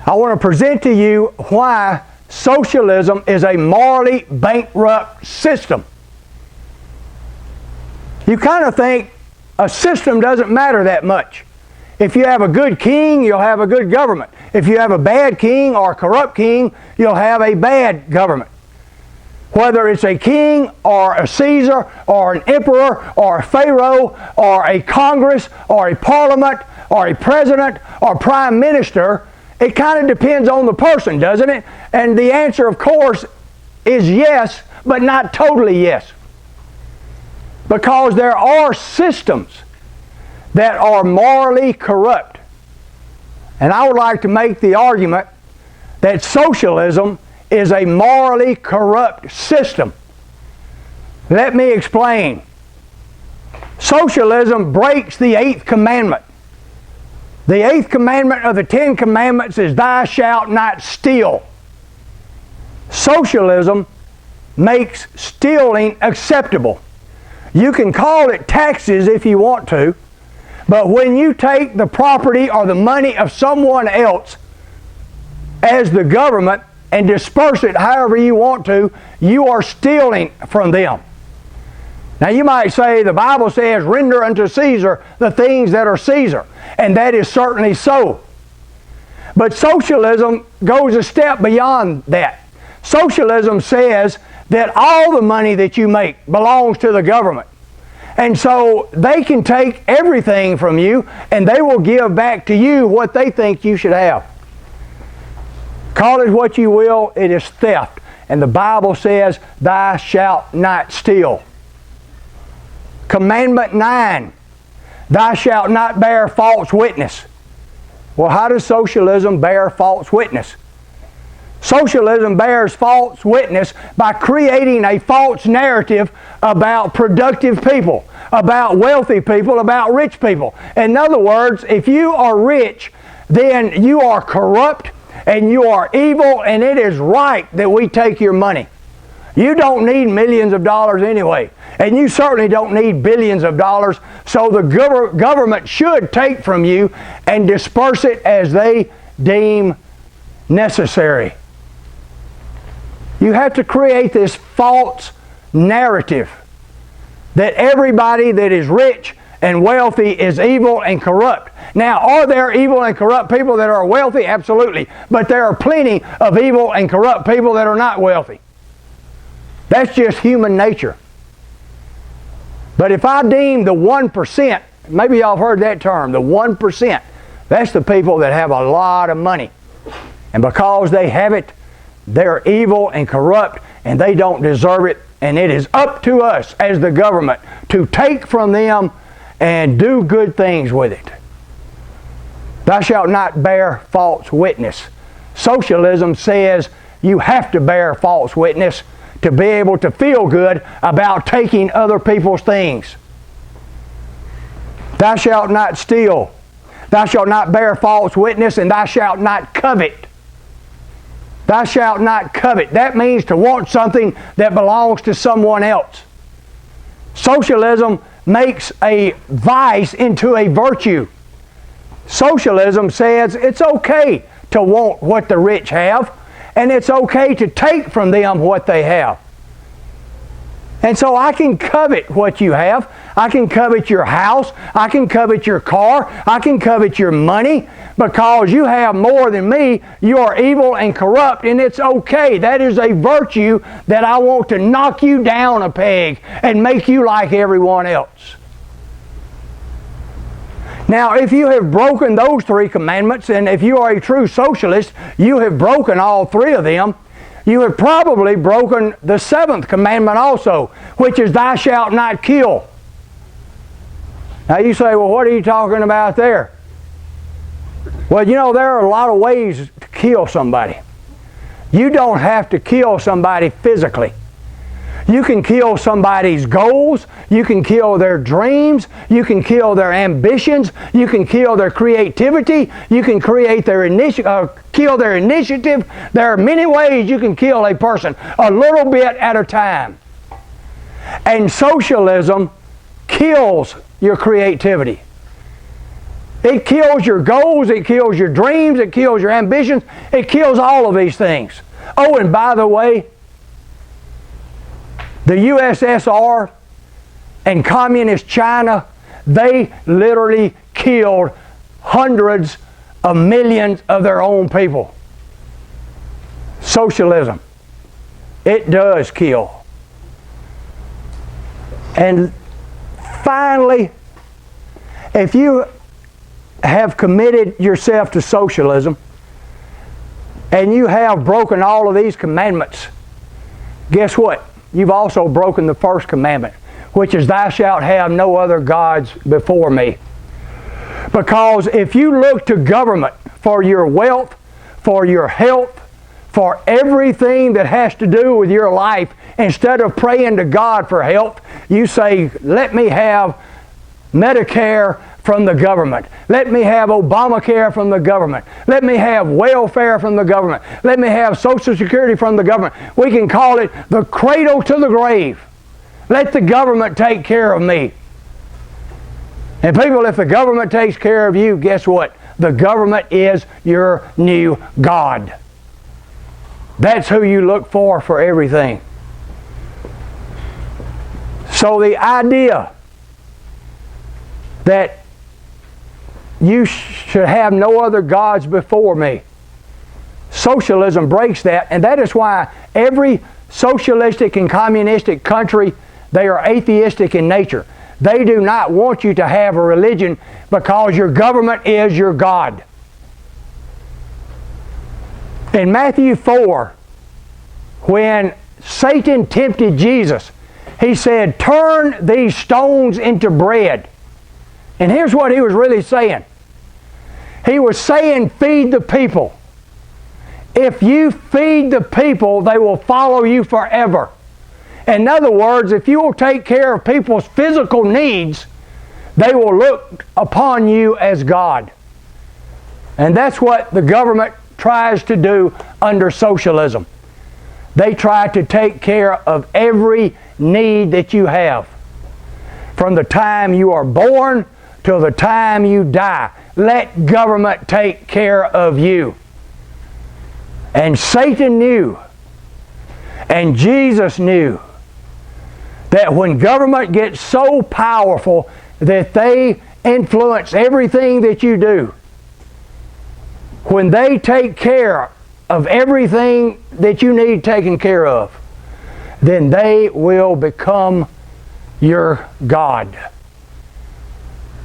I want to present to you why socialism is a morally bankrupt system. You kind of think a system doesn't matter that much. If you have a good king, you'll have a good government. If you have a bad king or a corrupt king, you'll have a bad government. Whether it's a king or a Caesar or an emperor or a pharaoh or a Congress or a parliament or a president or prime minister, it kind of depends on the person, doesn't it? And the answer, of course, is yes, but not totally yes. Because there are systems that are morally corrupt. And I would like to make the argument that socialism is a morally corrupt system. Let me explain. Socialism breaks the 8th commandment. The 8th commandment of the 10 commandments is thou shalt not steal. Socialism makes stealing acceptable. You can call it taxes if you want to, but when you take the property or the money of someone else as the government and disperse it however you want to, you are stealing from them. Now you might say the Bible says, render unto Caesar the things that are Caesar, and that is certainly so. But socialism goes a step beyond that. Socialism says that all the money that you make belongs to the government. And so they can take everything from you and they will give back to you what they think you should have. Call it what you will, it is theft. And the Bible says, thou shalt not steal. Commandment 9, thou shalt not bear false witness. Well, how does socialism bear false witness? Socialism bears false witness by creating a false narrative about productive people, about wealthy people, about rich people. In other words, if you are rich, then you are corrupt and you are evil, and it is right that we take your money. You don't need millions of dollars anyway, and you certainly don't need billions of dollars, so the government should take from you and disperse it as they deem necessary. You have to create this false narrative that everybody that is rich and wealthy is evil and corrupt. Now, are there evil and corrupt people that are wealthy? Absolutely. But there are plenty of evil and corrupt people that are not wealthy. That's just human nature. But if I deem the 1%, maybe y'all have heard that term, the 1%, that's the people that have a lot of money. And because they have it, they're evil and corrupt, and they don't deserve it, and it is up to us as the government to take from them and do good things with it. Thou shalt not bear false witness. Socialism says you have to bear false witness to be able to feel good about taking other people's things. Thou shalt not steal. Thou shalt not bear false witness, and thou shalt not covet. Thou shalt not covet. That means to want something that belongs to someone else. Socialism makes a vice into a virtue. Socialism says it's okay to want what the rich have, and it's okay to take from them what they have. And so I can covet what you have. I can covet your house. I can covet your car. I can covet your money. Because you have more than me, you are evil and corrupt, and it's okay. That is a virtue that I want to knock you down a peg and make you like everyone else. Now, if you have broken those 3 commandments, and if you are a true socialist, you have broken all 3 of them, you have probably broken the 7th commandment also, which is thou shalt not kill. Now you say, well, what are you talking about there? Well, you know, there are a lot of ways to kill somebody. You don't have to kill somebody physically. You can kill somebody's goals. You can kill their dreams. You can kill their ambitions. You can kill their creativity. You can create their kill their initiative. There are many ways you can kill a person, a little bit at a time. And socialism kills your creativity. It kills your goals, it kills your dreams, it kills your ambitions, it kills all of these things. Oh, and by the way, the USSR and Communist China, they literally killed hundreds of millions of their own people. Socialism, it does kill. And finally, if you have committed yourself to socialism and you have broken all of these commandments, guess what? You've also broken the first commandment, which is, thou shalt have no other gods before me. Because if you look to government for your wealth, for your health, for everything that has to do with your life, instead of praying to God for help, you say, let me have Medicare from the government. Let me have Obamacare from the government. Let me have welfare from the government. Let me have Social Security from the government. We can call it the cradle to the grave. Let the government take care of me. And people, if the government takes care of you, guess what? The government is your new God. That's who you look for everything. So the idea that you should have no other gods before me, socialism breaks that, and that is why every socialistic and communistic country, they are atheistic in nature. They do not want you to have a religion because your government is your God. In Matthew 4, when Satan tempted Jesus, he said, turn these stones into bread. And here's what he was really saying. He was saying, feed the people. If you feed the people, they will follow you forever. In other words, if you will take care of people's physical needs, they will look upon you as God. And that's what the government tries to do under socialism. They try to take care of every need that you have. From the time you are born till the time you die. Let government take care of you. And Satan knew, and Jesus knew, that when government gets so powerful that they influence everything that you do, when they take care of everything that you need taken care of, then they will become your God.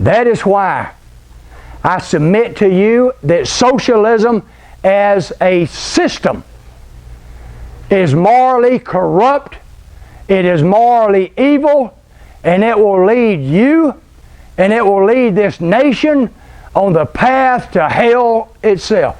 That is why I submit to you that socialism as a system is morally corrupt, it is morally evil, and it will lead you and it will lead this nation on the path to hell itself.